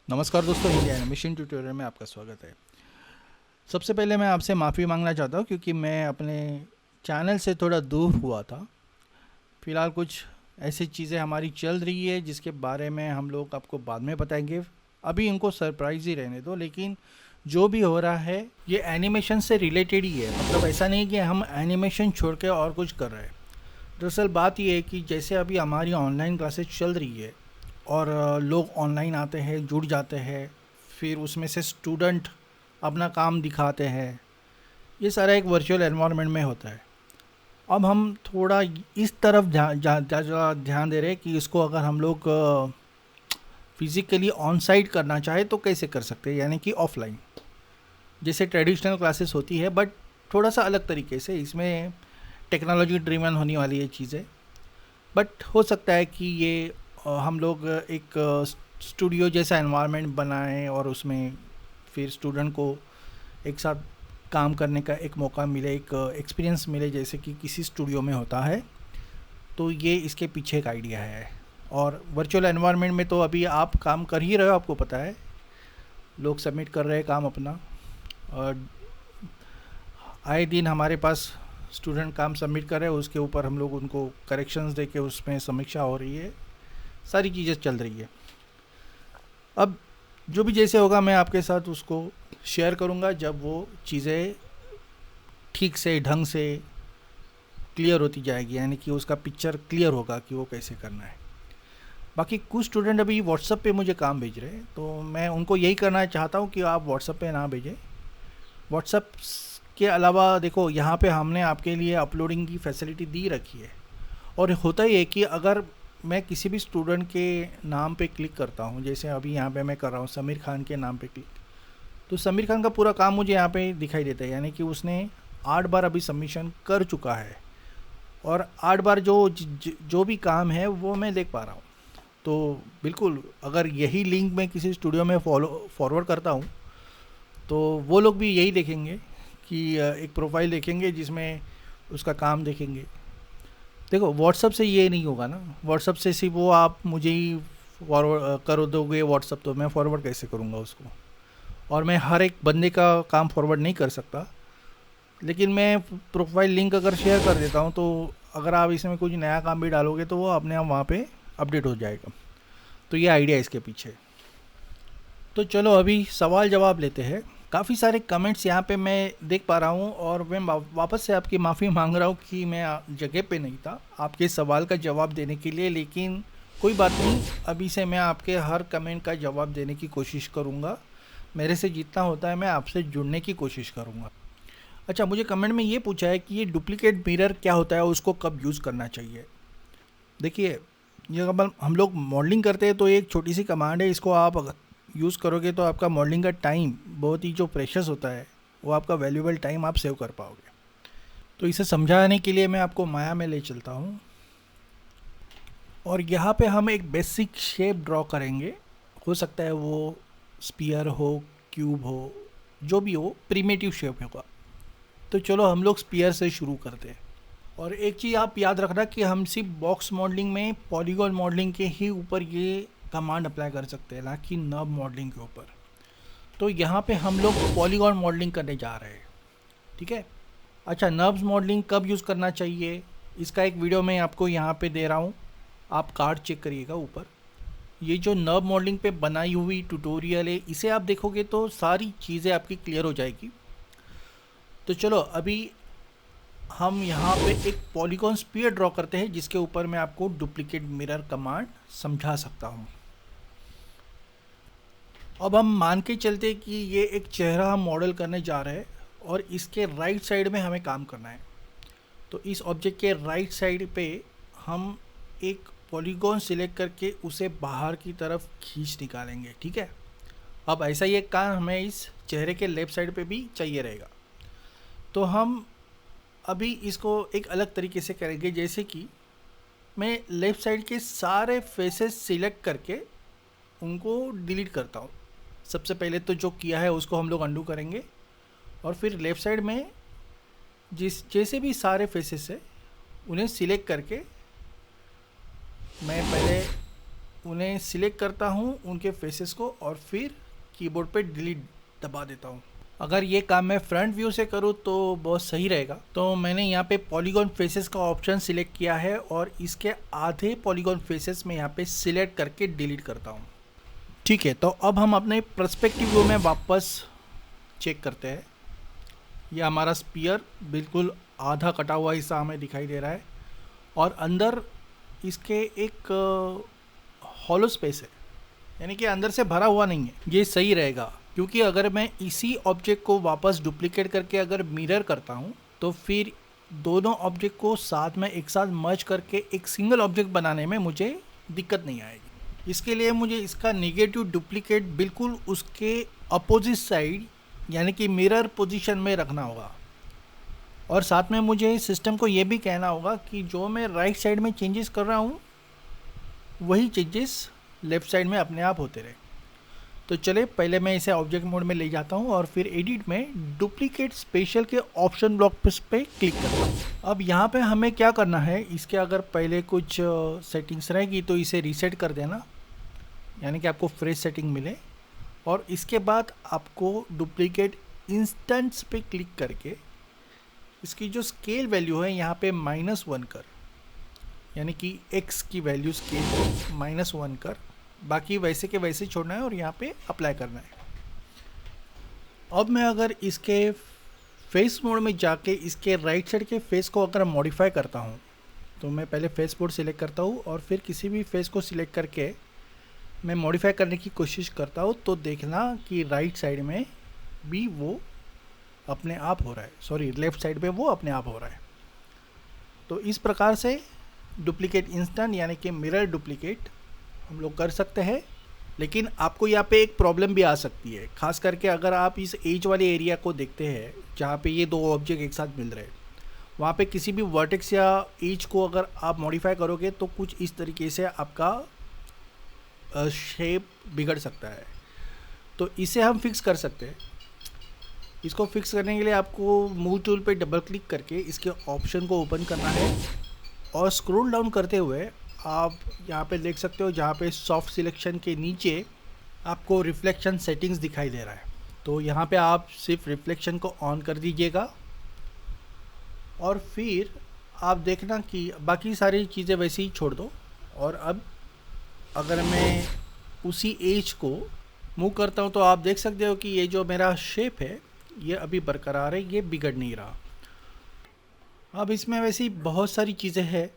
नमस्कार दोस्तों, Hindi animation tutorial में आपका स्वागत है। सबसे पहले मैं आपसे माफ़ी मांगना चाहता हूँ क्योंकि मैं अपने चैनल से थोड़ा दूर हुआ था। फ़िलहाल कुछ ऐसी चीज़ें हमारी चल रही है जिसके बारे में हम लोग आपको बाद में बताएंगे। अभी इनको सरप्राइज़ ही रहने दो, लेकिन जो भी हो रहा है ये एनिमेशन से रिलेटेड ही है। मतलब ऐसा नहीं कि हम एनिमेशन छोड़ के और कुछ कर रहे हैं। दरअसल बात ये है कि जैसे अभी हमारी ऑनलाइन क्लासेस चल रही है और लोग ऑनलाइन आते हैं, जुड़ जाते हैं, फिर उसमें से स्टूडेंट अपना काम दिखाते हैं। ये सारा एक वर्चुअल एनवायरनमेंट में होता है। अब हम थोड़ा इस तरफ ध्यान दे रहे हैं कि इसको अगर हम लोग फिज़िकली ऑन साइट करना चाहे तो कैसे कर सकते हैं, यानी कि ऑफलाइन जैसे ट्रेडिशनल क्लासेस होती है, बट थोड़ा सा अलग तरीके से। इसमें टेक्नोलॉजी ड्रिवन होने वाली ये चीज़ें, बट हो सकता है कि ये हम लोग एक स्टूडियो जैसा एनवायरनमेंट बनाएं और उसमें फिर स्टूडेंट को एक साथ काम करने का एक मौका मिले, एक एक्सपीरियंस मिले जैसे कि किसी स्टूडियो में होता है। तो ये इसके पीछे एक आइडिया है। और वर्चुअल एनवायरनमेंट में तो अभी आप काम कर ही रहे हो, आपको पता है, लोग सबमिट कर रहे हैं काम अपना। और आए दिन हमारे पास स्टूडेंट काम सबमिट कर रहे हैं, उसके ऊपर हम लोग उनको करेक्शंस दे के उसमें समीक्षा हो रही है, सारी चीज़ें चल रही है। अब जो भी जैसे होगा मैं आपके साथ उसको शेयर करूँगा जब वो चीज़ें ठीक से ढंग से क्लियर होती जाएगी, यानी कि उसका पिक्चर क्लियर होगा कि वो कैसे करना है। बाकी कुछ स्टूडेंट अभी व्हाट्सएप पे मुझे काम भेज रहे हैं, तो मैं उनको यही करना चाहता हूँ कि आप व्हाट्सएप पे ना भेजें। व्हाट्सएप के अलावा देखो, यहाँ पे हमने आपके लिए अपलोडिंग की फैसिलिटी दी रखी है। और होता ही है कि अगर मैं किसी भी स्टूडेंट के नाम पे क्लिक करता हूँ, जैसे अभी यहाँ पे मैं कर रहा हूँ समीर खान के नाम पे क्लिक, तो समीर खान का पूरा काम मुझे यहाँ पे दिखाई देता है, यानी कि उसने 8 बार अभी सबमिशन कर चुका है और 8 बार जो भी काम है वो मैं देख पा रहा हूँ। तो बिल्कुल, अगर यही लिंक मैं किसी स्टूडियो में फॉरवर्ड करता हूँ तो वो लोग भी यही देखेंगे कि एक प्रोफाइल देखेंगे जिसमें उसका काम देखेंगे। देखो, व्हाट्सअप से ये नहीं होगा ना। व्हाट्सअप से सिर्फ वो आप मुझे ही फॉरवर्ड कर दोगे व्हाट्सअप, तो मैं फॉरवर्ड कैसे करूँगा उसको? और मैं हर एक बंदे का काम फॉरवर्ड नहीं कर सकता। लेकिन मैं प्रोफाइल लिंक अगर शेयर कर देता हूँ तो अगर आप इसमें कुछ नया काम भी डालोगे तो वो अपने आप वहाँ पे अपडेट हो जाएगा। तो ये आइडिया है इसके पीछे। तो चलो अभी सवाल जवाब लेते हैं। काफ़ी सारे कमेंट्स यहाँ पे मैं देख पा रहा हूँ और मैं वापस से आपकी माफ़ी मांग रहा हूँ कि मैं जगह पे नहीं था आपके सवाल का जवाब देने के लिए, लेकिन कोई बात नहीं, अभी से मैं आपके हर कमेंट का जवाब देने की कोशिश करूँगा। मेरे से जितना होता है मैं आपसे जुड़ने की कोशिश करूँगा। अच्छा, मुझे कमेंट में ये पूछा है कि ये डुप्लीकेट मिरर क्या होता है, उसको कब यूज़ करना चाहिए। देखिए, ये कब हम लोग मॉडलिंग करते हैं तो एक छोटी सी कमांड है, इसको आप अगर यूज़ करोगे तो आपका मॉडलिंग का टाइम बहुत ही जो प्रेशियस होता है, वो आपका वैल्यूएबल टाइम आप सेव कर पाओगे। तो इसे समझाने के लिए मैं आपको माया में ले चलता हूँ और यहाँ पे हम एक बेसिक शेप ड्रॉ करेंगे। हो सकता है वो स्पीयर हो, क्यूब हो, जो भी हो, प्रिमिटिव शेप होगा। तो चलो हम लोग स्पीयर से शुरू करते हैं। और एक चीज़ आप याद रखना कि हम सिर्फ बॉक्स मॉडलिंग में पॉलीगॉन मॉडलिंग के ही ऊपर ये कमांड अप्लाई कर सकते हैं, ना कि नर्व मॉडलिंग के ऊपर। तो यहाँ पे हम लोग पॉलीगॉन मॉडलिंग करने जा रहे हैं, ठीक है। अच्छा, नर्व्स मॉडलिंग कब यूज़ करना चाहिए, इसका एक वीडियो मैं आपको यहाँ पे दे रहा हूँ, आप कार्ड चेक करिएगा ऊपर। ये जो नर्व मॉडलिंग पे बनाई हुई ट्यूटोरियल है, इसे आप देखोगे तो सारी चीज़ें आपकी क्लियर हो जाएगी। तो चलो अभी हम यहाँ पे एक पॉलीगॉन स्फीयर ड्रॉ करते हैं जिसके ऊपर मैं आपको डुप्लीकेट मिरर कमांड समझा सकता हूँ। अब हम मान के चलते कि ये एक चेहरा हम मॉडल करने जा रहे हैं और इसके राइट साइड में हमें काम करना है। तो इस ऑब्जेक्ट के राइट साइड पे हम एक पॉलीगॉन सिलेक्ट करके उसे बाहर की तरफ खींच निकालेंगे, ठीक है। अब ऐसा ही एक काम हमें इस चेहरे के लेफ्ट साइड पे भी चाहिए रहेगा। तो हम अभी इसको एक अलग तरीके से करेंगे, जैसे कि मैं लेफ़्ट साइड के सारे फेसेस सिलेक्ट करके उनको डिलीट करता हूँ। सबसे पहले तो जो किया है उसको हम लोग अंडू करेंगे और फिर लेफ़्ट साइड में जिस जैसे भी सारे फेसेस है उन्हें सिलेक्ट करके मैं पहले उन्हें सिलेक्ट करता हूँ उनके फेसेस को और फिर कीबोर्ड पे डिलीट दबा देता हूँ। अगर ये काम मैं फ्रंट व्यू से करूँ तो बहुत सही रहेगा। तो मैंने यहाँ पे पॉलीगॉन फेसेस का ऑप्शन सिलेक्ट किया है और इसके आधे पॉलीगॉन फेसेस में यहाँ पे सिलेक्ट करके डिलीट करता हूँ। ठीक है, तो अब हम अपने पर्सपेक्टिव व्यू में वापस चेक करते हैं। ये हमारा स्पीयर बिल्कुल आधा कटा हुआ हिस्सा हमें दिखाई दे रहा है और अंदर इसके एक हॉलो स्पेस है, यानी कि अंदर से भरा हुआ नहीं है। ये सही रहेगा क्योंकि अगर मैं इसी ऑब्जेक्ट को वापस डुप्लीकेट करके अगर मिरर करता हूँ तो फिर दोनों ऑब्जेक्ट को साथ में एक साथ मर्ज करके एक सिंगल ऑब्जेक्ट बनाने में मुझे दिक्कत नहीं आएगी। इसके लिए मुझे इसका नेगेटिव डुप्लीकेट बिल्कुल उसके अपोजिट साइड यानी कि मिरर पोजीशन में रखना होगा और साथ में मुझे सिस्टम को ये भी कहना होगा कि जो मैं राइट साइड में चेंजेस कर रहा हूँ वही चेंजेस लेफ़्ट साइड में अपने आप होते रहे। तो चले पहले मैं इसे ऑब्जेक्ट मोड में ले जाता हूँ और फिर एडिट में डुप्लीकेट स्पेशल के ऑप्शन ब्लॉक पे क्लिक करता हूँ। अब यहाँ पे हमें क्या करना है, इसके अगर पहले कुछ सेटिंग्स रहेगी तो इसे रीसेट कर देना, यानी कि आपको फ्रेश सेटिंग मिले। और इसके बाद आपको डुप्लीकेट इंस्टेंट्स पे क्लिक करके इसकी जो स्केल वैल्यू है यहाँ पे -1 कर, यानी कि x की वैल्यू स्केल -1 कर, बाकी वैसे के वैसे छोड़ना है और यहाँ पे अप्लाई करना है। अब मैं अगर इसके फेस मोड में जाके इसके राइट साइड के फेस को अगर मॉडिफाई करता हूँ तो मैं पहले फेस मोड सिलेक्ट करता हूँ और फिर किसी भी फेस को सिलेक्ट करके मैं मॉडिफाई करने की कोशिश करता हूँ तो देखना कि राइट साइड में भी वो अपने आप हो रहा है, सॉरी लेफ़्ट साइड पे वो अपने आप हो रहा है। तो इस प्रकार से डुप्लीकेट इंस्टेंट यानी कि मिरर डुप्लीकेट हम लोग कर सकते हैं। लेकिन आपको यहाँ पे एक प्रॉब्लम भी आ सकती है, खास करके अगर आप इस एज वाले एरिया को देखते हैं जहाँ पे ये दो ऑब्जेक्ट एक साथ मिल रहे हैं, वहाँ पे किसी भी वर्टेक्स या एज को अगर आप मॉडिफाई करोगे तो कुछ इस तरीके से आपका शेप बिगड़ सकता है। तो इसे हम फिक्स कर सकते हैं। इसको फिक्स करने के लिए आपको मूव टूल पे डबल क्लिक करके इसके ऑप्शन को ओपन करना है और स्क्रॉल डाउन करते हुए आप यहाँ पे देख सकते हो जहाँ पे सॉफ्ट सिलेक्शन के नीचे आपको रिफ्लेक्शन सेटिंग्स दिखाई दे रहा है। तो यहाँ पे आप सिर्फ रिफ्लेक्शन को ऑन कर दीजिएगा और फिर आप देखना कि बाकी सारी चीज़ें वैसे ही छोड़ दो। और अब अगर मैं उसी एज को मूव करता हूँ तो आप देख सकते हो कि ये जो मेरा शेप है ये अभी बरकरार है, ये बिगड़ नहीं रहा। अब इसमें वैसे ही बहुत सारी चीज़ें हैं,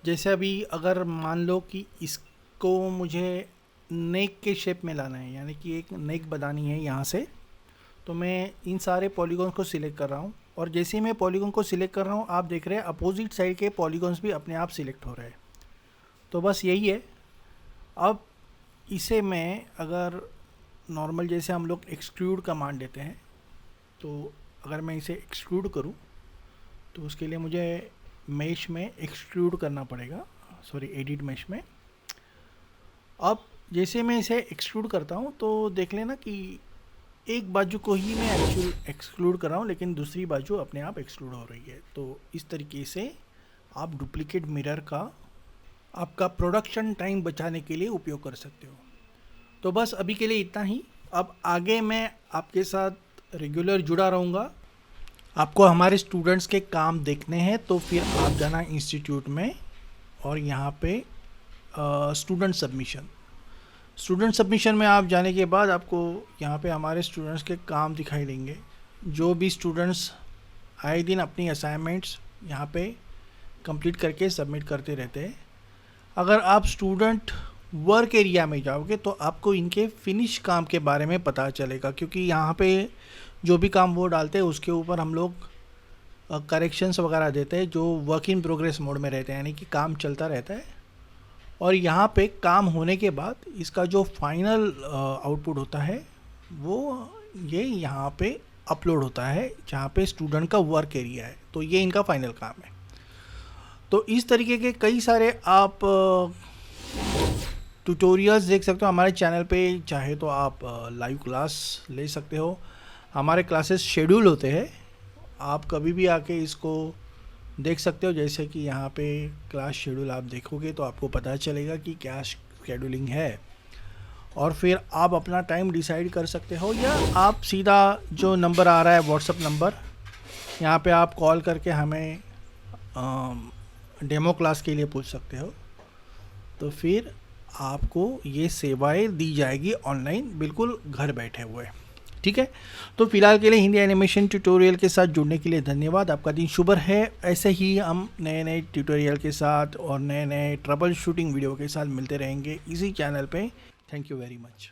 जैसे अभी अगर मान लो कि इसको मुझे नेक के शेप में लाना है, यानी कि एक नेक बनानी है यहाँ से, तो मैं इन सारे पॉलीगॉन्स को सिलेक्ट कर रहा हूँ और जैसे ही मैं पॉलीगॉन को सिलेक्ट कर रहा हूँ आप देख रहे हैं अपोजिट साइड के पॉलीगॉन्स भी अपने आप सिलेक्ट हो रहे हैं। तो बस यही है। अब इसे मैं अगर नॉर्मल जैसे हम लोग एक्सट्रूड कमांड देते हैं, तो अगर मैं इसे एक्सट्रूड करूं तो उसके लिए मुझे मेश में एक्सट्रूड करना पड़ेगा, सॉरी एडिट मेश में। अब जैसे मैं इसे एक्सट्रूड करता हूं तो देख लेना कि एक बाजू को ही मैं एक्सक्लूड कर रहा हूं लेकिन दूसरी बाजू अपने आप एक्सक्लूड हो रही है। तो इस तरीके से आप डुप्लीकेट मिरर का आपका प्रोडक्शन टाइम बचाने के लिए उपयोग कर सकते हो। तो बस अभी के लिए इतना ही। अब आगे मैं आपके साथ रेगुलर जुड़ा रहूँगा। आपको हमारे स्टूडेंट्स के काम देखने हैं तो फिर आप जाना इंस्टीट्यूट में और यहाँ पे स्टूडेंट सबमिशन में आप जाने के बाद आपको यहाँ पे हमारे स्टूडेंट्स के काम दिखाई देंगे। जो भी स्टूडेंट्स आए दिन अपनी असाइनमेंट्स यहाँ पे कंप्लीट करके सबमिट करते रहते हैं। अगर आप स्टूडेंट वर्क एरिया में जाओगे तो आपको इनके फिनिश काम के बारे में पता चलेगा, क्योंकि यहाँ पे जो भी काम वो डालते हैं उसके ऊपर हम लोग करेक्शंस वगैरह देते हैं जो वर्क इन प्रोग्रेस मोड में रहते हैं, यानी कि काम चलता रहता है। और यहाँ पे काम होने के बाद इसका जो फाइनल आउटपुट होता है वो ये यहाँ पे अपलोड होता है जहाँ पे स्टूडेंट का वर्क एरिया है। तो ये इनका फाइनल काम है। तो इस तरीके के कई सारे आप ट्यूटोरियल्स देख सकते हो हमारे चैनल पे। चाहे तो आप लाइव क्लास ले सकते हो, हमारे क्लासेस शेड्यूल होते हैं, आप कभी भी आके इसको देख सकते हो। जैसे कि यहाँ पे क्लास शेड्यूल आप देखोगे तो आपको पता चलेगा कि क्या शेड्यूलिंग है, और फिर आप अपना टाइम डिसाइड कर सकते हो, या आप सीधा जो नंबर आ रहा है व्हाट्सअप नंबर, यहाँ पे आप कॉल करके हमें डेमो क्लास के लिए पूछ सकते हो। तो फिर आपको ये सेवाएं दी जाएगी ऑनलाइन, बिल्कुल घर बैठे हुए। ठीक है, तो फिलहाल के लिए हिंदी एनिमेशन ट्यूटोरियल के साथ जुड़ने के लिए धन्यवाद। आपका दिन शुभ है। ऐसे ही हम नए नए ट्यूटोरियल के साथ और नए नए ट्रबल शूटिंग वीडियो के साथ मिलते रहेंगे इसी चैनल पे। Thank you very much.